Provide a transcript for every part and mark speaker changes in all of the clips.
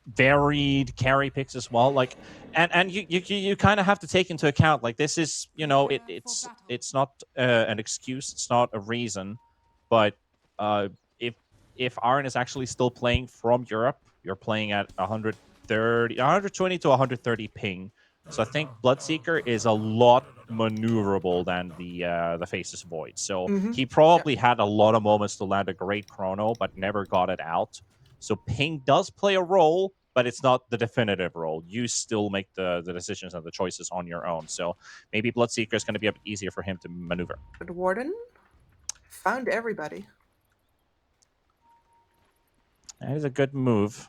Speaker 1: varied carry picks as well. Like, and you kind of have to take into account, like, this is, you know, it's not an excuse, it's not a reason, but if Arn is actually still playing from Europe, you're playing at 120 to 130 ping. So I think Bloodseeker is a lot maneuverable than the Faceless Void. So he probably had a lot of moments to land a great chrono, but never got it out. So ping does play a role, but it's not the definitive role. You still make the decisions and the choices on your own. So maybe Bloodseeker is going to be a bit easier for him to maneuver.
Speaker 2: But Warden found everybody.
Speaker 1: That is a good move.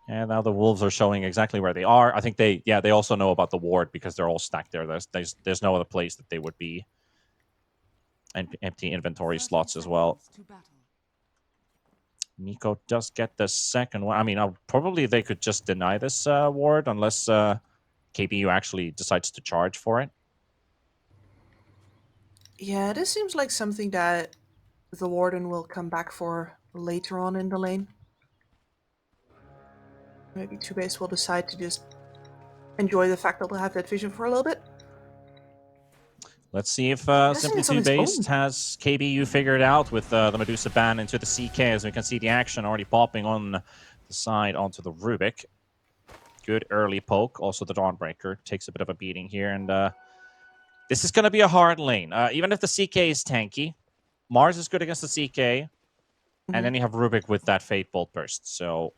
Speaker 1: And now the Wolves are showing exactly where they are. I think they also know about the ward because they're all stacked there. There's no other place that they would be. And empty inventory slots as well. Nico does get the second one. I mean, probably they could just deny this ward unless KBU actually decides to charge for it.
Speaker 2: Yeah, this seems like something that the Warden will come back for later on in the lane. Maybe TOOBASED will decide to just enjoy the fact that they'll have that vision for a little bit.
Speaker 1: Let's see if Simply TOOBASED has KBU figured out with the Medusa ban into the CK, as we can see the action already popping on the side onto the Rubik. Good early poke. Also the Dawnbreaker takes a bit of a beating here, and this is going to be a hard lane. Even if the CK is tanky, Mars is good against the CK, and then you have Rubik with that Fate Bolt Burst. So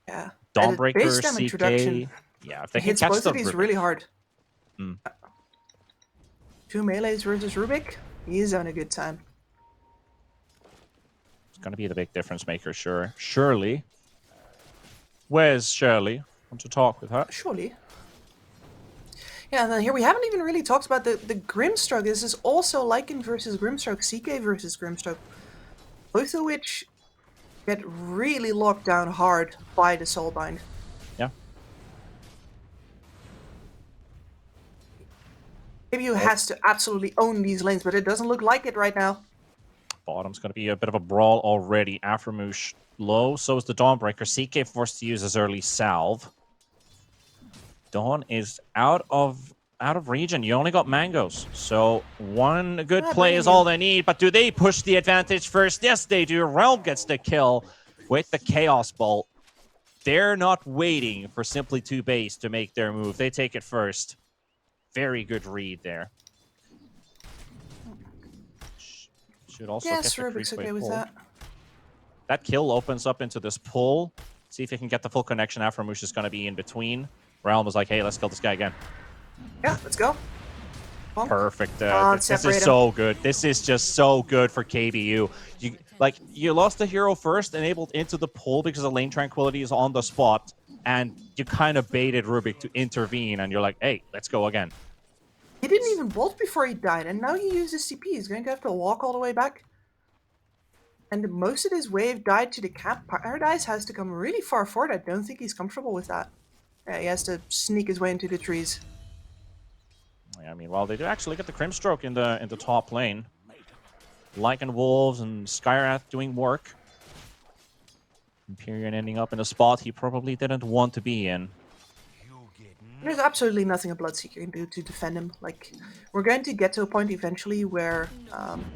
Speaker 2: yeah,
Speaker 1: Dawnbreaker, CK, yeah, if they can
Speaker 2: hits
Speaker 1: catch
Speaker 2: both
Speaker 1: the
Speaker 2: of these
Speaker 1: Rubik.
Speaker 2: really hard. 2 melees versus Rubik, he's having a good time.
Speaker 1: It's going to be the big difference maker, sure. Shirley. Where's Shirley? Want to talk with her?
Speaker 2: Surely. Yeah, and then here we haven't even really talked about the Grimstroke. This is also Lycan versus Grimstroke, CK versus Grimstroke. Both of which get really locked down hard by the Soulbind.
Speaker 1: Yeah.
Speaker 2: KBU has to absolutely own these lanes, but it doesn't look like it right now.
Speaker 1: Bottom's going to be a bit of a brawl already. Aframoosh low, so is the Dawnbreaker. CK forced to use his early salve. Dawn is out of region. You only got mangoes, so one good play is all they need. But do they push the advantage first? Yes, they do. Realm gets the kill with the Chaos Bolt. They're not waiting for Simply TOOBASED to make their move. They take it first. Very good read there. Should also get the
Speaker 2: Rubik's okay with that.
Speaker 1: That kill opens up into this pull. See if he can get the full connection. Aframoosh is going to be in between. Realm was like, hey, let's kill this guy again.
Speaker 2: Yeah, let's go.
Speaker 1: Perfect. This is so good. This is just so good for KBU. You lost the hero first, enabled into the pull because the lane tranquility is on the spot, and you kind of baited Rubik to intervene, and you're like, hey, let's go again.
Speaker 2: He didn't even bolt before he died, and now he uses CP. He's going to have to walk all the way back. And most of his wave died to the cap. Paradise has to come really far forward. I don't think he's comfortable with that. Yeah, he has to sneak his way into the trees.
Speaker 1: I mean, well, they do actually get the Grimstroke in the top lane. Lycan Wolves and Skyrath doing work. Empyrean ending up in a spot he probably didn't want to be in.
Speaker 2: There's absolutely nothing a Bloodseeker can do to defend him. Like, we're going to get to a point eventually where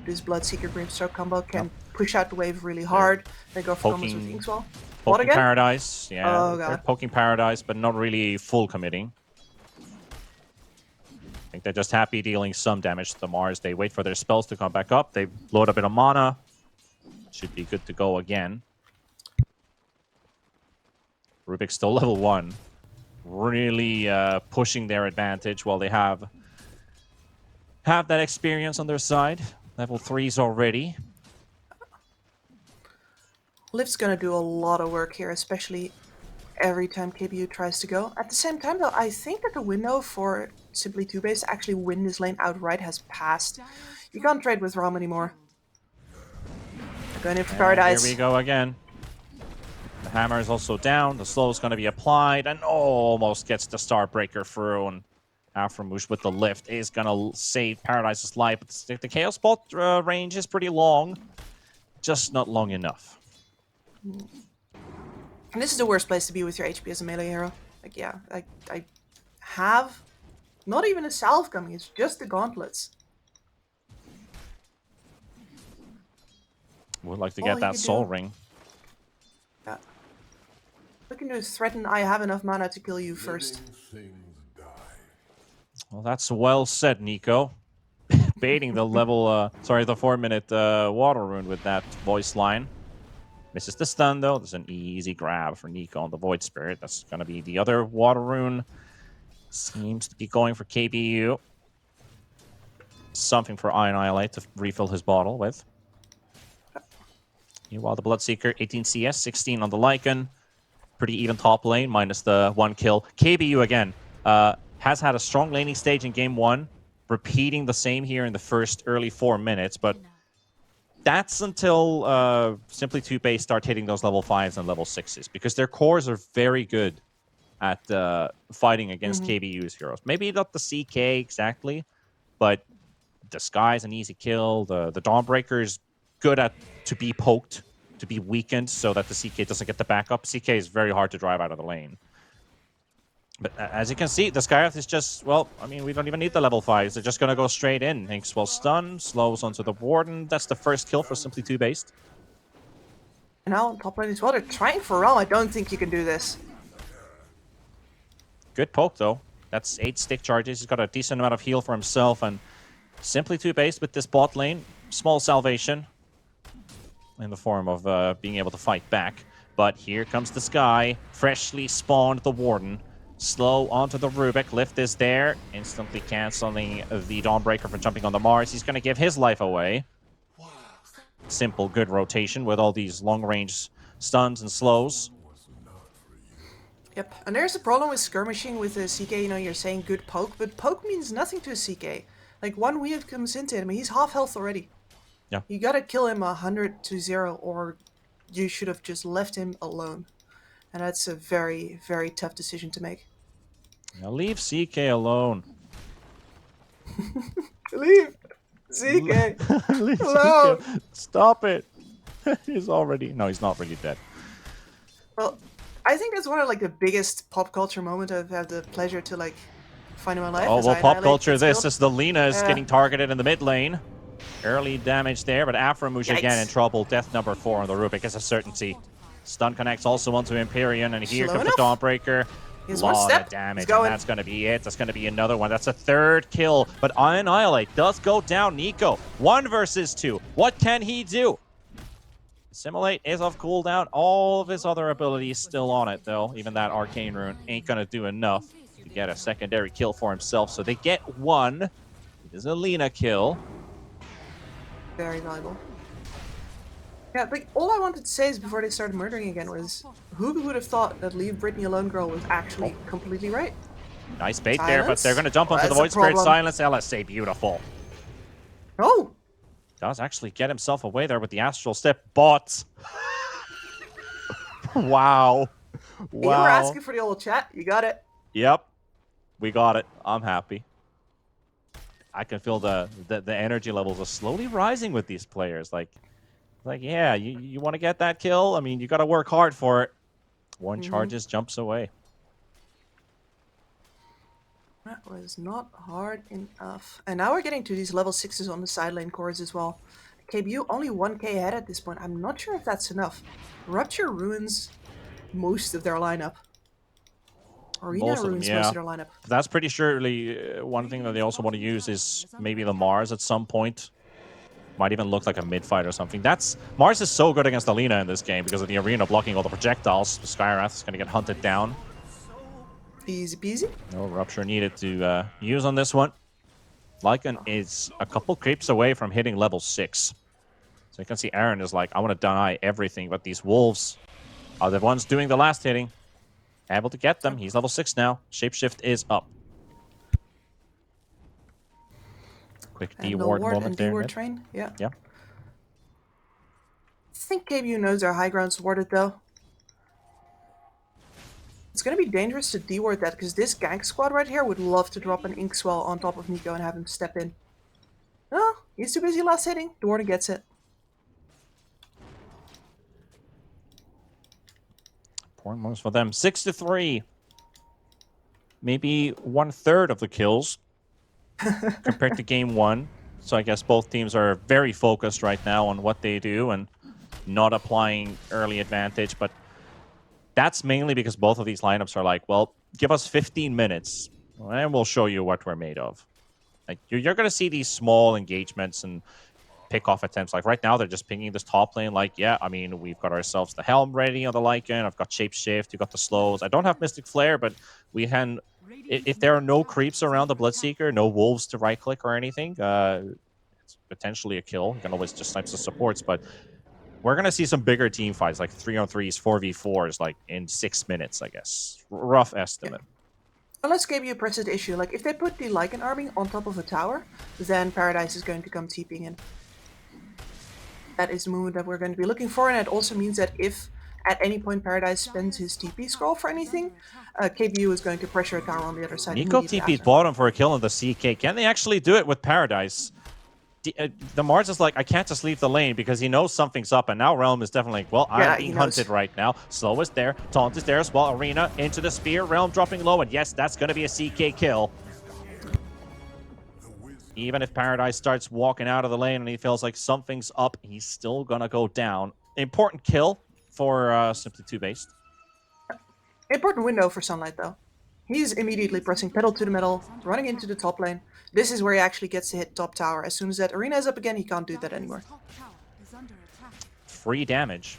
Speaker 2: this Bloodseeker Grimstroke combo can push out the wave really hard. They go for combos with Inkswell.
Speaker 1: Poking Paradise, yeah. Oh, God. They're poking Paradise, but not really full committing. I think they're just happy dealing some damage to the Mars. They wait for their spells to come back up. They load a bit of mana. Should be good to go again. Rubik's still level 1. Really pushing their advantage while they have that experience on their side. Level 3s already.
Speaker 2: Lift's gonna do a lot of work here, especially every time KBU tries to go. At the same time, though, I think that the window for Simply TOOBASED to actually win this lane outright has passed. You can't trade with Rom anymore. They're going in for Paradise.
Speaker 1: Here we go again. The hammer is also down. The slow is going to be applied, and almost gets the Starbreaker through. And Aframoosh with the lift is going to save Paradise's life. But the Chaos Bolt range is pretty long, just not long enough.
Speaker 2: And this is the worst place to be with your HP as a melee hero. Like, yeah, I have not even a salve coming, it's just the gauntlets.
Speaker 1: Would like to
Speaker 2: All
Speaker 1: get
Speaker 2: he
Speaker 1: that
Speaker 2: could
Speaker 1: soul
Speaker 2: do,
Speaker 1: ring.
Speaker 2: yeah. Looking to threaten, I have enough mana to kill you first.
Speaker 1: Well, that's well said, Nico. Baiting the level, sorry, the 4-minute water rune with that voice line. Misses the stun, though. There's an easy grab for Nico on the Void Spirit. That's going to be the other water rune. Seems to be going for KBU. Something for Annihilate to refill his bottle with. Meanwhile, the Bloodseeker, 18 CS, 16 on the Lycan. Pretty even top lane, minus the 1 kill. KBU, again, has had a strong laning stage in Game 1. Repeating the same here in the first early 4 minutes, but that's until Simply TOOBASED start hitting those level 5s and level 6s, because their cores are very good at fighting against KBU's heroes. Maybe not the CK exactly, but Disguise an easy kill. The Dawnbreaker's good at to be poked, to be weakened, so that the CK doesn't get the backup. CK is very hard to drive out of the lane. But as you can see, the Skywrath is just, well, I mean, we don't even need the level 5s. They're just going to go straight in. Hanks will stun, slows onto the Warden. That's the first kill for Simply TOOBASED.
Speaker 2: And now on top lane as well, they're trying for Realm. I don't think you can do this.
Speaker 1: Good poke, though. That's 8 stick charges. He's got a decent amount of heal for himself. And Simply TOOBASED with this bot lane. Small salvation in the form of being able to fight back. But here comes the Sky. Freshly spawned the Warden. Slow onto the Rubik. Lift is there. Instantly canceling the Dawnbreaker for jumping on the Mars. He's going to give his life away. Simple, good rotation with all these long-range stuns and slows.
Speaker 2: Yep, and there's the problem with skirmishing with the CK. You know, you're saying good poke, but poke means nothing to a CK. Like, one weave comes into him, he's half health already.
Speaker 1: Yeah.
Speaker 2: You gotta kill him 100 to 0, or you should have just left him alone. And that's a very, very tough decision to make.
Speaker 1: Now leave CK alone.
Speaker 2: Leave CK
Speaker 1: Leave
Speaker 2: alone!
Speaker 1: CK. Stop it. He's already... No, he's not really dead.
Speaker 2: Well, I think that's one of, like, the biggest pop culture moments I've had the pleasure to, like, find in my life.
Speaker 1: Oh, well, pop culture this
Speaker 2: is
Speaker 1: as the Lina is getting targeted in the mid lane. Early damage there, but Aframush again in trouble. Death number 4 on the Rubik is a certainty. Stun connects also onto Empyrean, and here comes the Dawnbreaker. Lot of damage, and that's going to be it. That's going to be another one. That's a third kill, but Annihilate does go down. Nico, 1 versus 2. What can he do? Assimilate is off cooldown. All of his other abilities still on it, though. Even that Arcane Rune ain't going to do enough to get a secondary kill for himself. So they get 1. It is a Lina kill.
Speaker 2: Very valuable. Yeah, like, all I wanted to say is before they started murdering again was, who would have thought that Leave Britney Alone Girl was actually completely right?
Speaker 1: Nice bait there, but they're going to jump onto the Void Spirit. Silence, LSA, beautiful.
Speaker 2: Oh!
Speaker 1: Does actually get himself away there with the Astral Step, but... Wow.
Speaker 2: You were asking for the old chat, you got it.
Speaker 1: Yep, we got it. I'm happy. I can feel the energy levels are slowly rising with these players. Like yeah, you want to get that kill? I mean, you got to work hard for it. 1 charges, jumps away.
Speaker 2: That was not hard enough. And now we're getting to these level 6s on the side lane cores as well. KBU only 1k ahead at this point. I'm not sure if that's enough. Rupture ruins most of their lineup. Arena ruins most of their lineup.
Speaker 1: That's pretty surely one thing that they also want to use is maybe the Mars at some point. Might even look like a mid-fight or something. Mars is so good against Alina in this game because of the Arena blocking all the projectiles. Skywrath is going to get hunted down.
Speaker 2: Easy peasy.
Speaker 1: No Rupture needed to use on this one. Lycan is a couple creeps away from hitting level 6. So you can see Aaron is like, I want to deny everything, but these wolves are the ones doing the last hitting. Able to get them. He's level 6 now. Shapeshift is up. Quick D-ward moment there.
Speaker 2: D-ward train, yeah.
Speaker 1: Yeah.
Speaker 2: I think KBU knows their high ground's warded though. It's gonna be dangerous to D-ward that because this gank squad right here would love to drop an Inkswell on top of Nico and have him step in. No, he's too busy last hitting. The warden gets it.
Speaker 1: Important moves for them. 6-3. Maybe 1/3 of the kills compared to game 1. So I guess both teams are very focused right now on what they do and not applying early advantage. But that's mainly because both of these lineups are like, well, give us 15 minutes and we'll show you what we're made of. Like you're going to see these small engagements and pick-off attempts. Like right now, they're just pinging this top lane. Like, yeah, I mean, we've got ourselves the Helm ready on the Lycan. I've got Shapeshift. You've got the slows. I don't have Mystic Flare, but we can... If there are no creeps around the Bloodseeker, no wolves to right-click or anything, it's potentially a kill. You can always just snipe the supports, but we're going to see some bigger team fights, like 3-on-3s, 4v4s, like in 6 minutes, I guess. Rough estimate.
Speaker 2: Unless KBU presses the issue, like if they put the Lycan army on top of a tower, then Paradise is going to come TPing in. That is the movement that we're going to be looking for, and it also means that if at any point Paradise spends his TP scroll for anything, KBU is going to pressure a tower on the other side.
Speaker 1: Nico TP'd bottom for a kill on the CK. Can they actually do it with Paradise? The Mars is like, I can't just leave the lane because he knows something's up, and now Realm is definitely like, well, I'm being hunted right now. Slow is there, Taunt is there as well. Arena into the spear, Realm dropping low, and yes, that's going to be a CK kill. Even if Paradise starts walking out of the lane and he feels like something's up, he's still going to go down. Important kill for Simply TOOBASED.
Speaker 2: Important window for Sunlight, though. He's immediately pressing pedal to the metal, running into the top lane. This is where he actually gets to hit top tower. As soon as that arena is up again, he can't do that anymore.
Speaker 1: Free damage.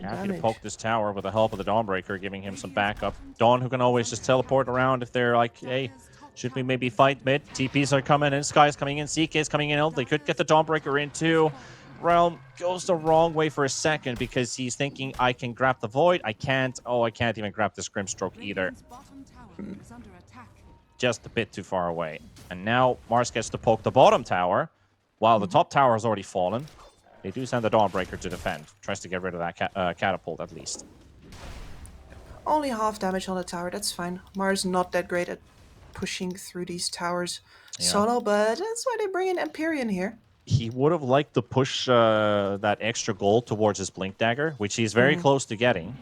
Speaker 1: Happy to poke this tower with the help of the Dawnbreaker, giving him some backup. Dawn, who can always just teleport around if they're like, hey, should we maybe fight mid? TPs are coming in, Sky's coming in, CK is coming in. They could get the Dawnbreaker in too. Realm goes the wrong way for a second because he's thinking, I can grab the Void. I can't. Oh, I can't even grab this Grimstroke either. Just a bit too far away. And now Mars gets to poke the bottom tower while the top tower has already fallen. They do send the Dawnbreaker to defend. Tries to get rid of that catapult at least.
Speaker 2: Only half damage on the tower, that's fine. Mars not that great at pushing through these towers solo, but that's why they bring in Empyrean here.
Speaker 1: He would have liked to push that extra gold towards his Blink Dagger, which he's very close to getting.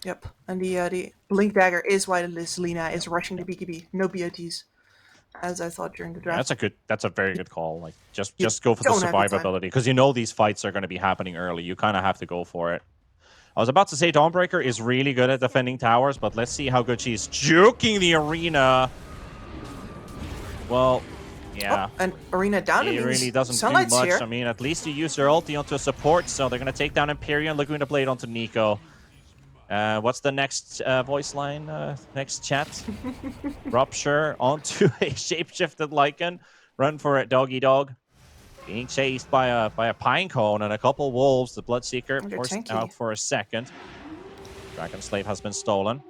Speaker 2: Yep, and the Blink Dagger is why Lina is rushing the BKB. No BOTs, as I thought during the draft.
Speaker 1: That's a very good call. Like just go for the survivability, because you know these fights are going to be happening early. You kind of have to go for it. I was about to say Dawnbreaker is really good at defending towers, but let's see how good she's juking the arena. Well, yeah.
Speaker 2: Oh, and arena down.
Speaker 1: It really doesn't do much. Here. I mean, at least you use your ulti onto a support, so they're going to take down Empyrean, Laguna Blade onto Nico. What's the next voice line? Next chat? Rupture onto a shapeshifted Lycan. Run for it, doggy dog. Being chased by a Pinecone and a couple wolves. The Bloodseeker forced out for a second. Dragon Slave has been stolen.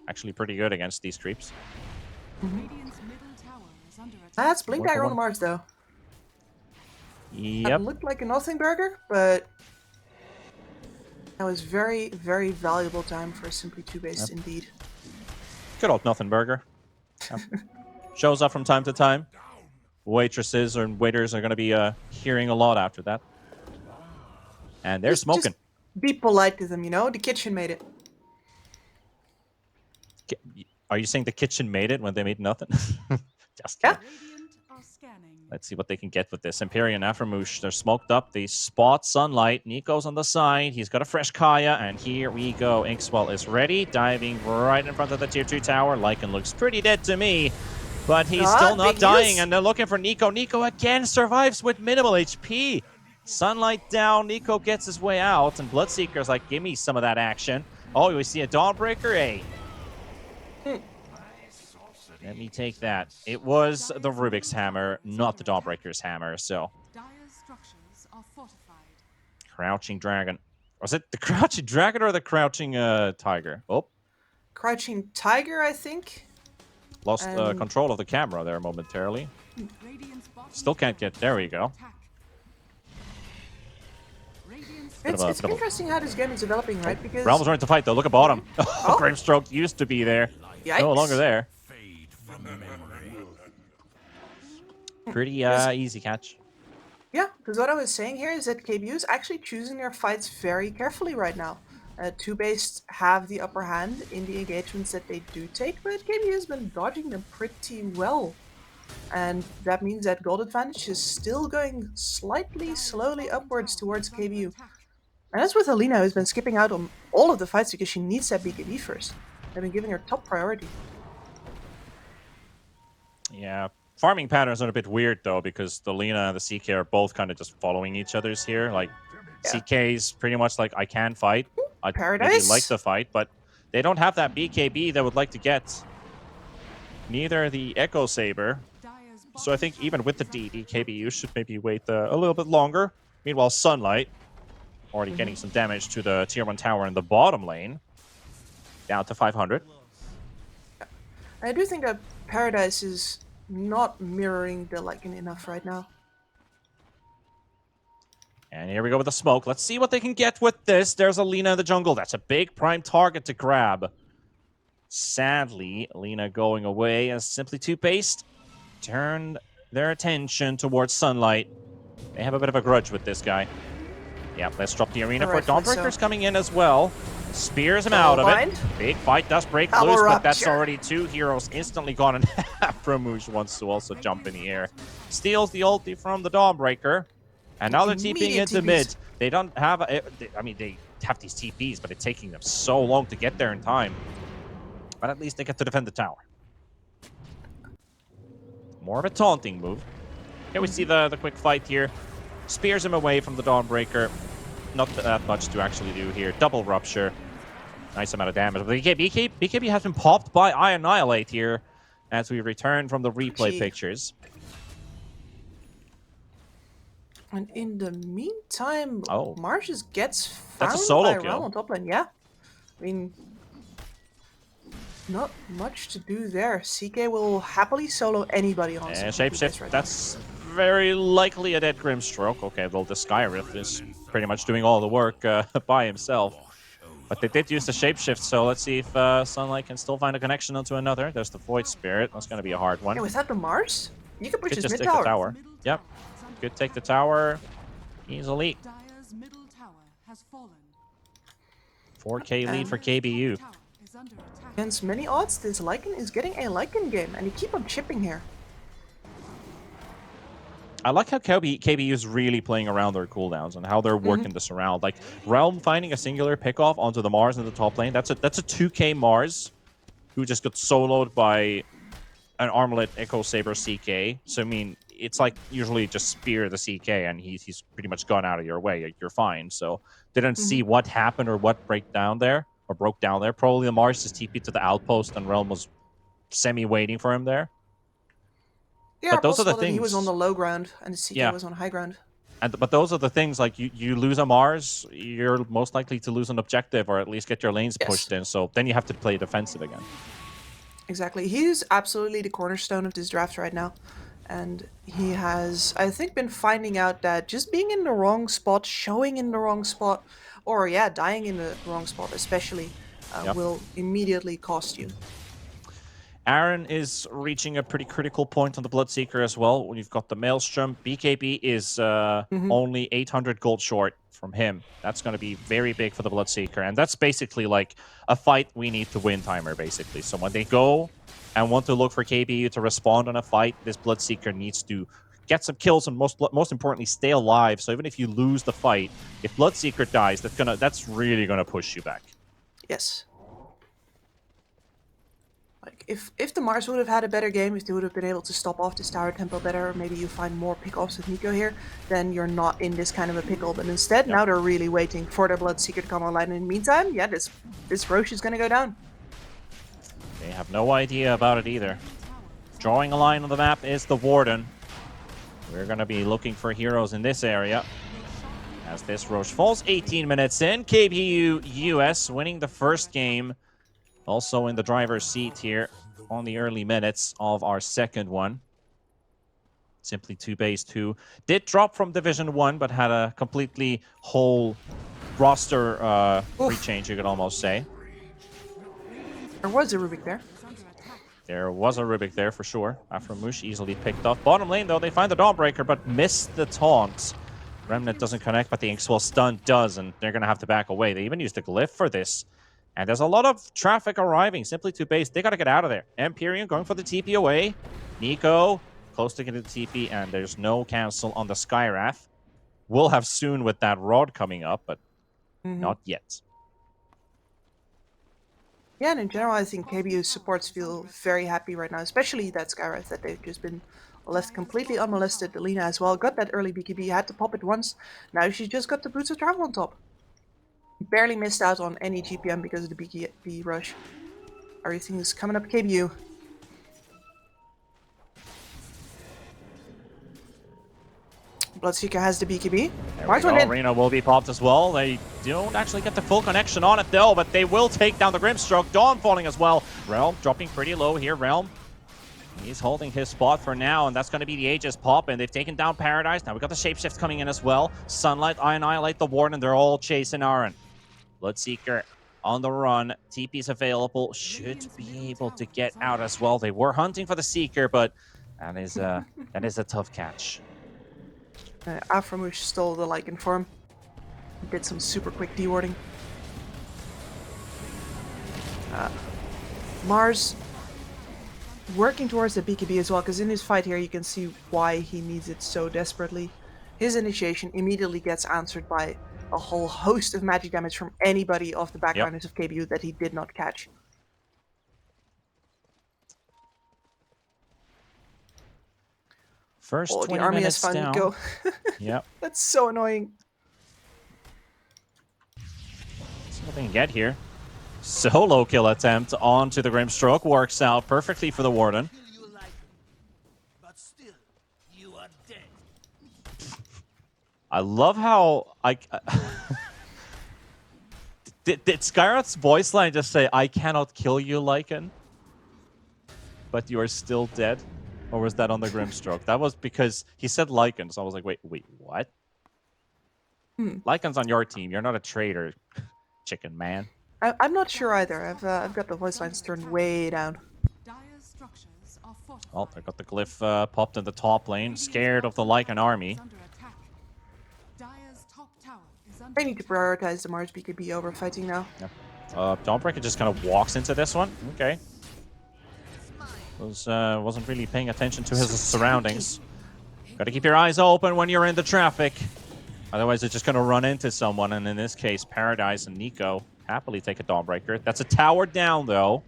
Speaker 1: Actually pretty good against these creeps.
Speaker 2: That's Blink Dagger on the Mars, though.
Speaker 1: Yep.
Speaker 2: That looked like a nothing burger, but that was very, very valuable time for Simply TOOBASED indeed.
Speaker 1: Good old nothing burger. Yep. Shows up from time to time. Waitresses and waiters are going to be hearing a lot after that. And they're smoking.
Speaker 2: Just be polite to them, you know? The kitchen made it.
Speaker 1: Are you saying the kitchen made it when they made nothing? Just kidding.
Speaker 2: Yeah.
Speaker 1: Let's see what they can get with this. Empyrean, Aframoosh, they're smoked up. They spot Sunlight. Nico's on the side. He's got a fresh Kaya, and here we go. Inkswell is ready, diving right in front of the tier 2 tower. Lycan looks pretty dead to me, but he's still not dying, and they're looking for Nico. Nico again survives with minimal HP. Sunlight down. Nico gets his way out, and Bloodseeker's like, give me some of that action. Oh, we see a Dawnbreaker. Hey. Let me take that. It was the Rubik's Hammer, not the Dawnbreaker's Hammer, so. Crouching Dragon. Was it the Crouching Dragon or the Crouching Tiger? Oh.
Speaker 2: Crouching Tiger, I think.
Speaker 1: Lost control of the camera there momentarily. Still can't get... There we go.
Speaker 2: It's interesting how this game is developing, right? Because
Speaker 1: Realm's running to fight, though. Look at bottom. Grimstroke used to be there.
Speaker 2: Yikes.
Speaker 1: No longer there. Pretty easy catch.
Speaker 2: Yeah, because what I was saying here is that KBU is actually choosing their fights very carefully right now. Two-based have the upper hand in the engagements that they do take, but KBU has been dodging them pretty well. And that means that gold advantage is still going slightly slowly upwards towards KBU. And that's with Alina, who's been skipping out on all of the fights because she needs that BKB first. They've been giving her top priority.
Speaker 1: Yeah. Farming patterns are a bit weird, though, because the Lina and the CK are both kind of just following each other's here. Like,
Speaker 2: Yeah.
Speaker 1: CK's pretty much like, I can fight. I'd maybe like
Speaker 2: Paradise?
Speaker 1: to fight, but they don't have that BKB they would like to get. Neither the Echo Saber. So I think even with the DD, KBU should maybe wait a little bit longer. Meanwhile, Sunlight already getting some damage to the tier 1 tower in the bottom lane. Down to 500.
Speaker 2: I do think that Paradise is not mirroring the Lycan enough right now.
Speaker 1: And here we go with the smoke. Let's see what they can get with this. There's Alina in the jungle. That's a big prime target to grab. Sadly, Alina going away as Simply TOOBASED turned their attention towards Sunlight. They have a bit of a grudge with this guy. Yeah, let's drop the arena for Dawnbreaker's coming in as well. Spears him out of it. Big fight does break loose, but that's already 2 heroes instantly gone in half. Ramush wants to also jump in the air. Steals the ulti from the Dawnbreaker. And now they're TPing into mid. They don't have... I mean, they have these TPs, but it's taking them so long to get there in time. But at least they get to defend the tower. More of a taunting move. Here we see the quick fight here. Spears him away from the Dawnbreaker. Not that much to actually do here. Double Rupture. Nice amount of damage. But BKB has been popped by Annihilate here as we return from the replay pictures.
Speaker 2: And in the meantime, Mars just gets found
Speaker 1: that's a solo
Speaker 2: by
Speaker 1: kill.
Speaker 2: Realm on top lane. Yeah. I mean, not much to do there. CK will happily solo anybody on
Speaker 1: Shapeshift,
Speaker 2: right
Speaker 1: that's very likely a dead Grimstroke. Okay, well, the Skyrift is pretty much doing all the work by himself. But they did use the Shapeshift, so let's see if Sunlight can still find a connection onto another. There's the Void Spirit. That's going to be a hard one.
Speaker 2: Yeah, was that the Mars? You could push his
Speaker 1: just
Speaker 2: mid
Speaker 1: take
Speaker 2: tower.
Speaker 1: The tower. Yep. Could take the tower easily. 4K lead for KBU.
Speaker 2: Against many odds, this Lycan is getting a Lycan game, and you keep on chipping here.
Speaker 1: I like how KBU is really playing around their cooldowns and how they're working this around. Like, Realm finding a singular pickoff onto the Mars in the top lane. That's a 2K Mars who just got soloed by an Armlet Echo Saber CK. So, I mean, it's like usually just spear the CK and he's pretty much gone out of your way. You're fine. So, didn't see what happened or what broke down there. Probably the Mars just TP'd to the outpost and Realm was semi-waiting for him there.
Speaker 2: Yeah,
Speaker 1: but those are the things.
Speaker 2: He was on the low ground and the CK was on high ground.
Speaker 1: But those are the things, like you lose a Mars, you're most likely to lose an objective or at least get your lanes pushed in. So then you have to play defensive again.
Speaker 2: Exactly. He's absolutely the cornerstone of this draft right now. And he has, I think, been finding out that just being in the wrong spot, showing in the wrong spot, or dying in the wrong spot especially, will immediately cost you.
Speaker 1: Aaron is reaching a pretty critical point on the Bloodseeker as well. When you've got the Maelstrom, BKB is only 800 gold short from him. That's going to be very big for the Bloodseeker. And that's basically like a fight we need to win timer, basically. So when they go and want to look for KBU to respond on a fight, this Bloodseeker needs to get some kills and most importantly, stay alive. So even if you lose the fight, if Bloodseeker dies, that's really going to push you back.
Speaker 2: Yes. Like, if the Mars would have had a better game, if they would have been able to stop off this tower tempo better, or maybe you find more pickoffs with Nico here, then you're not in this kind of a pickle. But instead, now they're really waiting for their Bloodseeker to come online. In the meantime, yeah, this Roche is going to go down.
Speaker 1: They have no idea about it either. Drawing a line on the map is the Warden. We're going to be looking for heroes in this area. As this Roche falls 18 minutes in, KBU US winning the first game. Also in the driver's seat here on the early minutes of our second one. Simply TOOBASED, who did drop from Division 1, but had a completely whole roster rechange, you could almost say.
Speaker 2: There was a Rubik there.
Speaker 1: There was a Rubik there for sure. Aframush easily picked off. Bottom lane, though, they find the Dawnbreaker, but miss the taunt. Remnant doesn't connect, but the Inkswell stun does, and they're going to have to back away. They even used a glyph for this. And there's a lot of traffic arriving simply to base. They got to get out of there. Empyrean going for the TP away. Nico close to getting the TP, and there's no cancel on the Skywrath. We'll have soon with that Rod coming up, but not yet.
Speaker 2: Yeah, and in general, I think KBU supports feel very happy right now, especially that Skywrath, that they've just been left completely unmolested. Alina as well got that early BKB, had to pop it once. Now she's just got the Boots of Travel on top. Barely missed out on any GPM because of the BKB rush. Everything is coming up KBU. Bloodseeker has the BKB.
Speaker 1: Arena will be popped as well. They don't actually get the full connection on it though, but they will take down the Grimstroke. Dawn falling as well. Realm dropping pretty low here. Realm, he's holding his spot for now, and that's going to be the Aegis pop, and they've taken down Paradise. Now we've got the Shapeshift coming in as well. Sunlight, Annihilate the Warden. They're all chasing Aaron. Bloodseeker on the run. TP's available. Should be able to get out as well. They were hunting for the Seeker, but that is a tough catch.
Speaker 2: Aframush stole the Lycan form. Did some super quick dewarding. Mars working towards the BKB as well, because in his fight here you can see why he needs it so desperately. His initiation immediately gets answered by a whole host of magic damage from anybody off the backgrounders of KBU that he did not catch.
Speaker 1: First 20
Speaker 2: the army
Speaker 1: minutes
Speaker 2: has
Speaker 1: down.
Speaker 2: Go.
Speaker 1: Yep.
Speaker 2: That's so annoying.
Speaker 1: See what they can get here. Solo kill attempt onto the Grimstroke works out perfectly for the Warden.
Speaker 3: But still, you are dead.
Speaker 1: I love how did Skyrath's voice line just say, "I cannot kill you, Lycan, but you are still dead"? Or was that on the Grimstroke? That was because he said Lycan, so I was like, wait, what? Lycan's on your team. You're not a traitor, chicken man.
Speaker 2: I'm not sure either. I've got the voice lines turned way down.
Speaker 1: Oh, they got the glyph popped in the top lane. Scared of the Lycan army.
Speaker 2: They need to prioritize the Mars BKB over fighting now.
Speaker 1: Yeah. Dawnbreaker just kind of walks into this one. Okay. Wasn't really paying attention to his surroundings. Gotta keep your eyes open when you're in the traffic. Otherwise, they're just gonna run into someone, and in this case, Paradise and Nico happily take a Dawnbreaker. That's a tower down, though.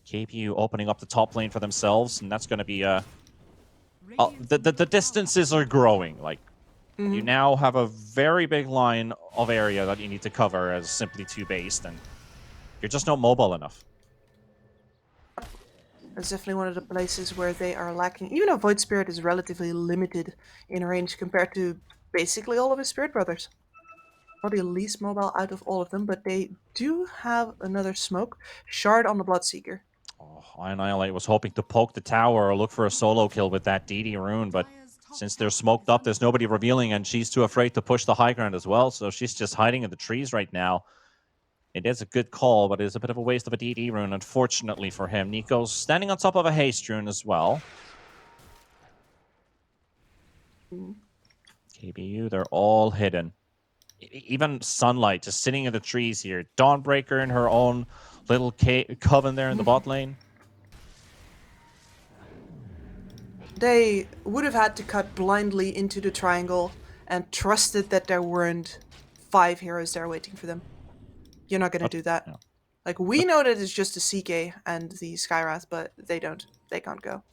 Speaker 1: KPU opening up the top lane for themselves, and that's gonna be the distances are growing. Like, you now have a very big line of area that you need to cover as simply TOOBASED, and you're just not mobile enough.
Speaker 2: That's definitely one of the places where they are lacking. Even though Void Spirit is relatively limited in range compared to basically all of his Spirit Brothers. Probably least mobile out of all of them, but they do have another smoke. Shard on the Bloodseeker.
Speaker 1: Oh, Annihilate was hoping to poke the tower or look for a solo kill with that DD rune, but since they're smoked up, there's nobody revealing, and she's too afraid to push the high ground as well, so she's just hiding in the trees right now. It is a good call, but it is a bit of a waste of a DD rune, unfortunately for him. Nico's standing on top of a haste rune as well. KBU, they're all hidden. Even Sunlight just sitting in the trees here. Dawnbreaker in her own little coven there in the bot lane.
Speaker 2: They would have had to cut blindly into the triangle and trusted that there weren't 5 heroes there waiting for them. You're not going to do that.
Speaker 1: No.
Speaker 2: Like, we know that it's just the CK and the Skywrath, but they don't. They can't go.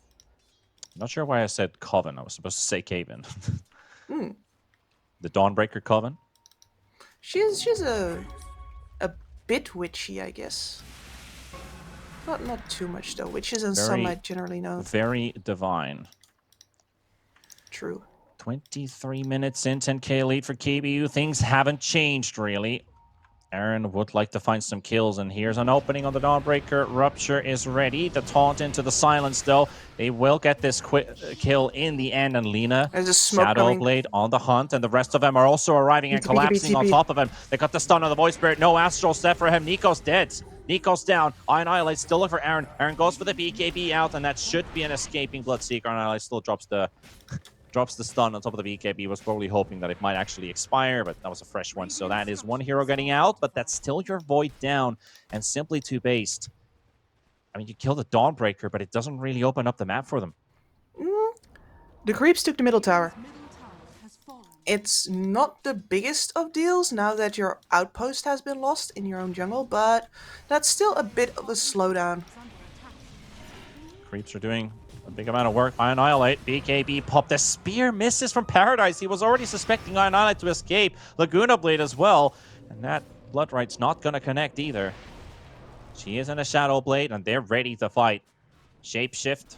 Speaker 1: Not sure why I said coven. I was supposed to say Caven. The Dawnbreaker coven.
Speaker 2: She's a bit witchy, I guess. Not too much though. Witches and Sunlight generally know.
Speaker 1: Very divine.
Speaker 2: True.
Speaker 1: 23 minutes in, 10k lead for KBU. Things haven't changed really. Aaron would like to find some kills, and here's an opening on the Dawnbreaker. Rupture is ready. The taunt into the silence, though. They will get this quick kill in the end, and Lina,
Speaker 2: There's a smoke coming.
Speaker 1: Shadowblade on the hunt, and the rest of them are also arriving and
Speaker 2: TP,
Speaker 1: collapsing on
Speaker 2: TP.
Speaker 1: top of him. They got the stun on the Void Spirit. No Astral Step for him. Nico's dead. Nico's down. Annihilate still look for Aaron. Aaron goes for the BKB out, and that should be an escaping Bloodseeker. Annihilate still drops the stun on top of the BKB. Was probably hoping that it might actually expire, but that was a fresh one. So that is one hero getting out, but that's still your Void down. And Simply TOOBASED, I mean, you kill the Dawnbreaker, but it doesn't really open up the map for them.
Speaker 2: The creeps took the middle tower. It's not the biggest of deals now that your outpost has been lost in your own jungle, but that's still a bit of a slowdown.
Speaker 1: Creeps are doing a big amount of work. Annihilate, BKB pop. The spear misses from Paradise. He was already suspecting Annihilate to escape. Laguna Blade as well. And that Bloodright's not going to connect either. She is in a Shadow Blade, and they're ready to fight. Shapeshift.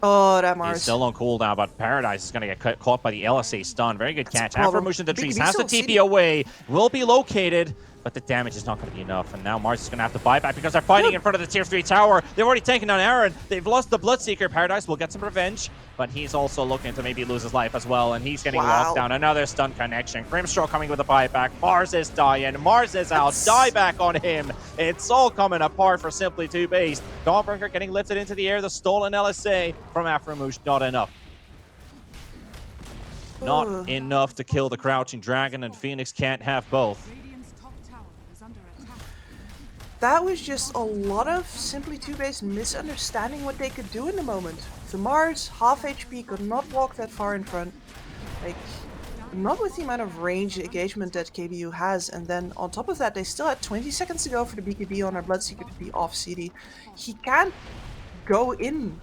Speaker 2: Oh, that Mars.
Speaker 1: He's still on cooldown, but Paradise is going to get caught by the LSA stun. Very good catch. Afromush in the trees. Has the TP away. Will be located. But the damage is not going to be enough, and now Mars is going to have to buy back because they're fighting in front of the Tier 3 tower. They've already taken down Aaron. They've lost the Bloodseeker. Paradise will get some revenge, but he's also looking to maybe lose his life as well, and he's getting locked down. Another stun connection. Grimstraw coming with a buyback. Mars is dying. Mars is out. Dieback on him. It's all coming apart for Simply TOOBASED. Dawnbreaker getting lifted into the air. The stolen LSA from Afromush. Not enough. Not enough to kill the Crouching Dragon, and Phoenix can't have both.
Speaker 2: That was just a lot of Simply TOOBASED misunderstanding what they could do in the moment. The Mars, half HP, could not walk that far in front. Like, not with the amount of range engagement that KBU has, and then on top of that, they still had 20 seconds to go for the BKB on our Bloodseeker to be off CD. He can't go in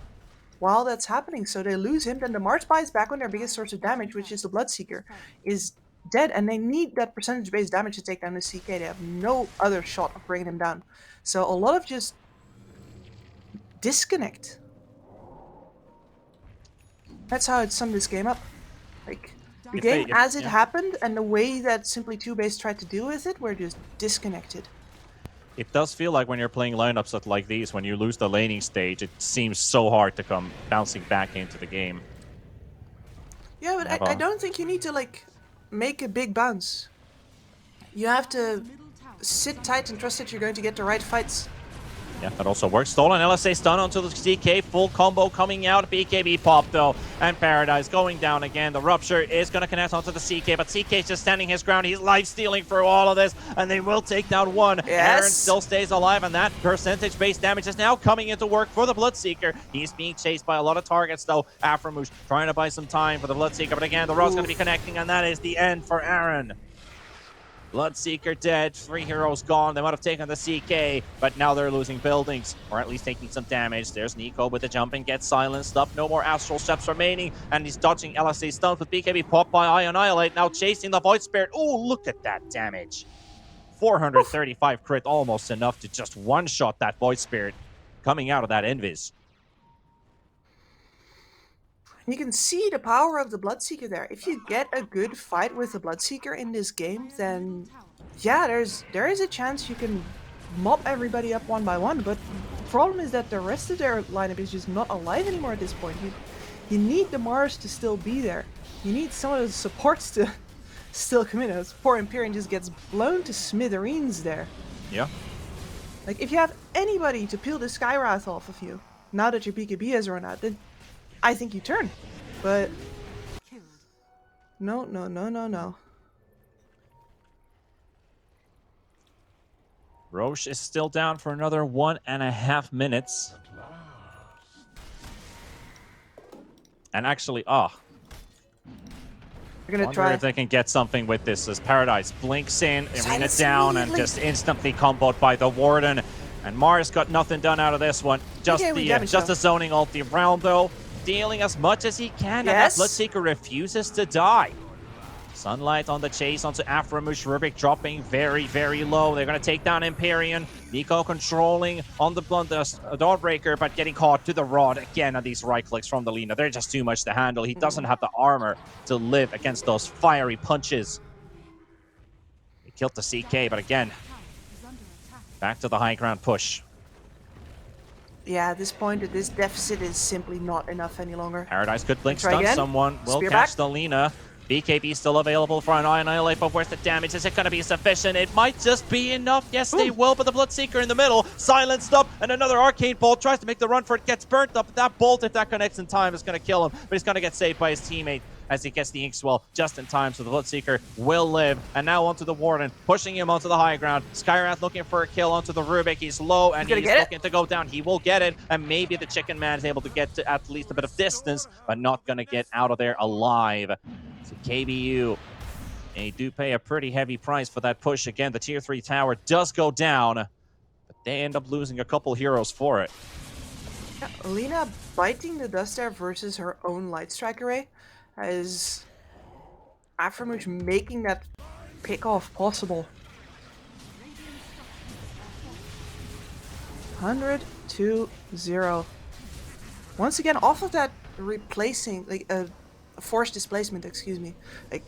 Speaker 2: while that's happening, so they lose him. Then the Mars buys back on their biggest source of damage, which is the Bloodseeker, is dead, and they need that percentage-based damage to take down the CK. They have no other shot of bringing him down. So a lot of just disconnect. That's how I'd sum this game up. Like, the game as it happened and the way that Simply TOOBASED tried to deal with it were just disconnected.
Speaker 1: It does feel like when you're playing lineups that like these, when you lose the laning stage, it seems so hard to come bouncing back into the game.
Speaker 2: Yeah, but I don't think you need to, like, make a big bounce. You have to sit tight and trust that you're going to get the right fights.
Speaker 1: Yeah, that also works. Stolen LSA stun onto the CK. Full combo coming out. BKB pop, though. And Paradise going down again. The Rupture is going to connect onto the CK, but CK's just standing his ground. He's life-stealing through all of this, and they will take down one.
Speaker 2: Yes.
Speaker 1: Aaron still stays alive, and that percentage-based damage is now coming into work for the Bloodseeker. He's being chased by a lot of targets, though. Afromush trying to buy some time for the Bloodseeker, but again, the road's going to be connecting, and that is the end for Aaron. Bloodseeker dead, 3 heroes gone. They might have taken the CK, but now they're losing buildings, or at least taking some damage. There's Nico with the jump and gets silenced up. No more Astral Steps remaining, and he's dodging LSA stuns with BKB popped by Annihilate, now chasing the Void Spirit. Oh, look at that damage. 435 crit, almost enough to just one-shot that Void Spirit coming out of that Invis.
Speaker 2: You can see the power of the Bloodseeker there. If you get a good fight with the Bloodseeker in this game, then yeah, there is a chance you can mop everybody up one by one, but the problem is that the rest of their lineup is just not alive anymore at this point. You need the Mars to still be there. You need some of the supports to still come in. As poor Empyrean just gets blown to smithereens there.
Speaker 1: Yeah.
Speaker 2: Like, if you have anybody to peel the Skywrath off of you, now that your BKB has run out, then I think you turn. But no.
Speaker 1: Roche is still down for another 1.5 minutes. And actually,
Speaker 2: They're gonna try
Speaker 1: if they can get something with this as Paradise blinks in, Arena
Speaker 2: Silence
Speaker 1: down, and just instantly comboed by the Warden. And Mars got nothing done out of this one. Just the zoning ult. The realm, though, dealing as much as he can, and that Bloodseeker refuses to die. Sunlight on the chase onto Afromush. Rubik dropping very, very low. They're going to take down Empyrean. Nico controlling on the Dawnbreaker, but getting caught to the rod again on these right clicks from the Lina. They're just too much to handle. He doesn't have the armor to live against those fiery punches. They killed the CK, but again, back to the high ground push.
Speaker 2: Yeah, at this point, this deficit is simply not enough any longer.
Speaker 1: Paradise could blink
Speaker 2: Try
Speaker 1: stun
Speaker 2: again.
Speaker 1: someone. Will
Speaker 2: Spear
Speaker 1: catch
Speaker 2: back.
Speaker 1: the Lina. BKB still available for an Annihilate, but where's the damage? Is it going to be sufficient? It might just be enough. Yes, they will, but the Bloodseeker in the middle, silenced up, and another Arcade Bolt tries to make the run for it, gets burnt up. That bolt, if that connects in time, is going to kill him, but he's going to get saved by his teammate as he gets the Inkswell just in time, so the Bloodseeker will live. And now onto the Warden, pushing him onto the high ground. Skywrath looking for a kill onto the Rubik. He's low, and he's looking to go down. He will get it, and maybe the Chicken Man is able to get to at least a bit of distance, but not going to get out of there alive. So KBU, they do pay a pretty heavy price for that push. Again, the tier 3 tower does go down, but they end up losing a couple heroes for it.
Speaker 2: Yeah, Lina biting the dust there versus her own Light Strike array as Aframush making that pick off possible. 100-0. Once again, off of that replacing, like forced displacement, excuse me. Like,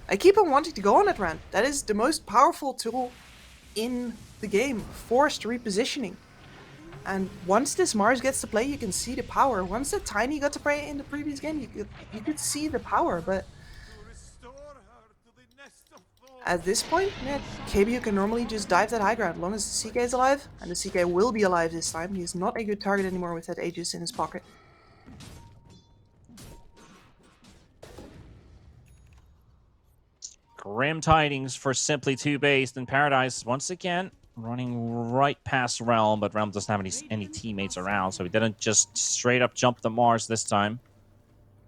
Speaker 2: I keep on wanting to go on that rant. That is the most powerful tool in the game, forced repositioning. And once this Mars gets to play, you can see the power. Once the Tiny got to play in the previous game, you could see the power. But at this point, yeah, KBU can normally just dive that high ground as long as the CK is alive. And the CK will be alive this time. He's not a good target anymore with that Aegis in his pocket.
Speaker 1: Grim tidings for Simply TOOBASED, and Paradise once again running right past Realm, but Realm doesn't have any teammates around, so he didn't just straight up jump the Mars this time.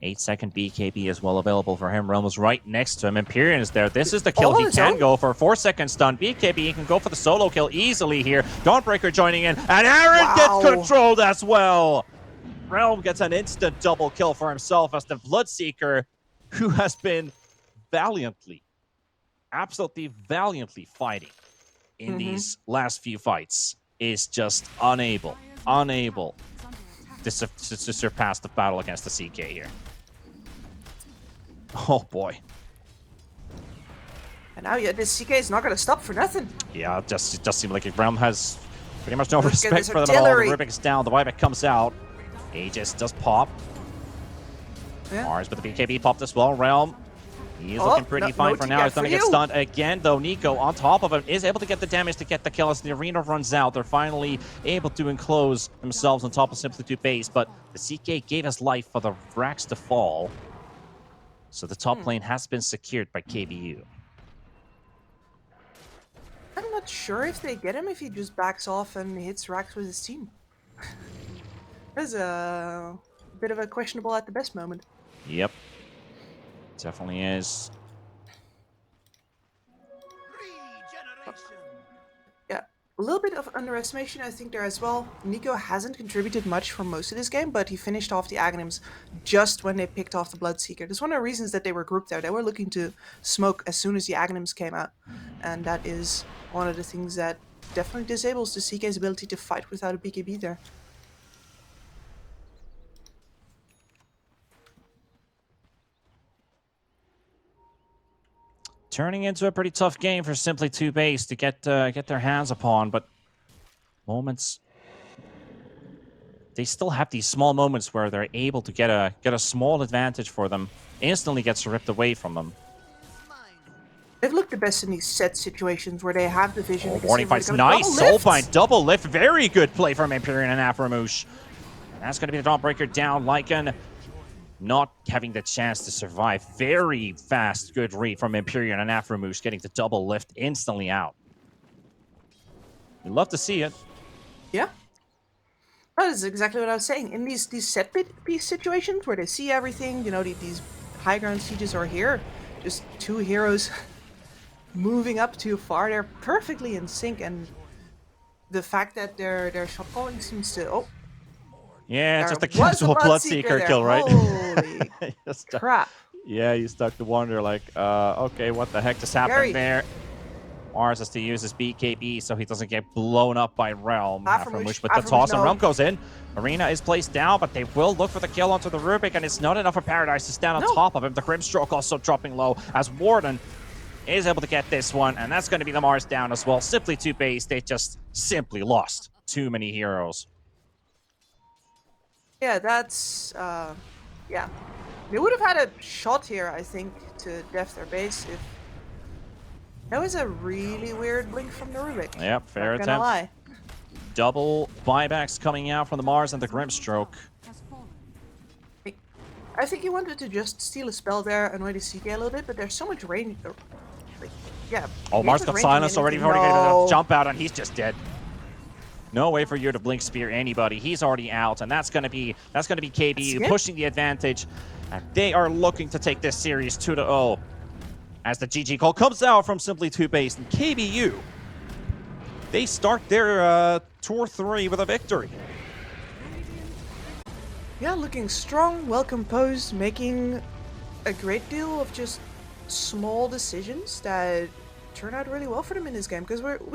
Speaker 1: 8-second BKB as well available for him. Realm was right next to him. Empyrean is there. This is the kill he can go for. 4-second stun. BKB, he can go for the solo kill easily here. Dawnbreaker joining in, and Aaron gets controlled as well. Realm gets an instant double kill for himself as the Bloodseeker, who has been valiantly, absolutely valiantly fighting in these last few fights, is just unable to surpass the battle against the CK here. Oh boy.
Speaker 2: And now, yeah, this CK is not going to stop for nothing.
Speaker 1: Yeah, it just seems like Realm has pretty much no respect for them at all. The Rubik's down, the Wyback comes out. Aegis does pop.
Speaker 2: Yeah.
Speaker 1: Mars, but the BKB popped as well. Realm, he's looking pretty fine for now. He's going to get stunned again, though. Nico, on top of him, is able to get the damage to get the kill as the arena runs out. They're finally able to enclose themselves on top of Simply TOOBASED, but the CK gave us life for the Rax to fall. So the top lane has been secured by KBU.
Speaker 2: I'm not sure if they get him if he just backs off and hits Rax with his team. That's a bit of a questionable at the best moment.
Speaker 1: Yep. Definitely is.
Speaker 2: Yeah, a little bit of underestimation I think there as well. Nico hasn't contributed much for most of this game, but he finished off the Aghanims just when they picked off the Bloodseeker. That's one of the reasons that they were grouped there. They were looking to smoke as soon as the Aghanims came out. And that is one of the things that definitely disables the CK's ability to fight without a BKB there.
Speaker 1: Turning into a pretty tough game for Simply TOOBASED to get their hands upon, but moments, they still have these small moments where they're able to get a small advantage for them. Instantly gets ripped away from them.
Speaker 2: They've looked the best in these set situations where they have the vision.
Speaker 1: Oh, warning fight's nice. Soulbind double lift. Very good play from Empyrean and Aframush. And that's going to be the Dawnbreaker down. Lycan not having the chance to survive. Very fast, good read from Empyrean and Aframush, getting the double lift instantly out. We'd love to see it.
Speaker 2: Yeah. That is exactly what I was saying. In these set piece situations where they see everything, you know, these high ground sieges are here. Just two heroes moving up too far. They're perfectly in sync, and the fact that their shot calling seems to... Oh.
Speaker 1: Yeah, just a casual Bloodseeker kill, right?
Speaker 2: Holy crap.
Speaker 1: Yeah, you start to wonder, like, okay, what the heck just happened there? Mars has to use his BKB so he doesn't get blown up by Realm. Aframush with the toss, and Realm goes in. Arena is placed down, but they will look for the kill onto the Rubik, and it's not enough for Paradise to stand on top of him. The Grimstroke also dropping low as Warden is able to get this one, and that's going to be the Mars down as well. Simply TOOBASED, they just simply lost too many heroes.
Speaker 2: Yeah, that's yeah. They would have had a shot here, I think, to def their base if that was a really weird blink from the Rubik.
Speaker 1: Yep, fair
Speaker 2: Not gonna
Speaker 1: attempt.
Speaker 2: lie.
Speaker 1: Double buybacks coming out from the Mars and the Grimstroke.
Speaker 2: I think he wanted to just steal a spell there, annoy the CK a little bit, but there's so much range. Like, yeah.
Speaker 1: Oh, Mars got silenced already. He's already
Speaker 2: No.
Speaker 1: going to jump out, and he's just dead. No way for you to blink spear anybody. He's already out, and that's gonna be KBU pushing the advantage, and they are looking to take this series 2-0. As the GG call comes out from Simply TOOBASED, and KBU, they start their Tour 3 with a victory.
Speaker 2: Yeah, looking strong, well composed, making a great deal of just small decisions that turn out really well for them in this game. Because we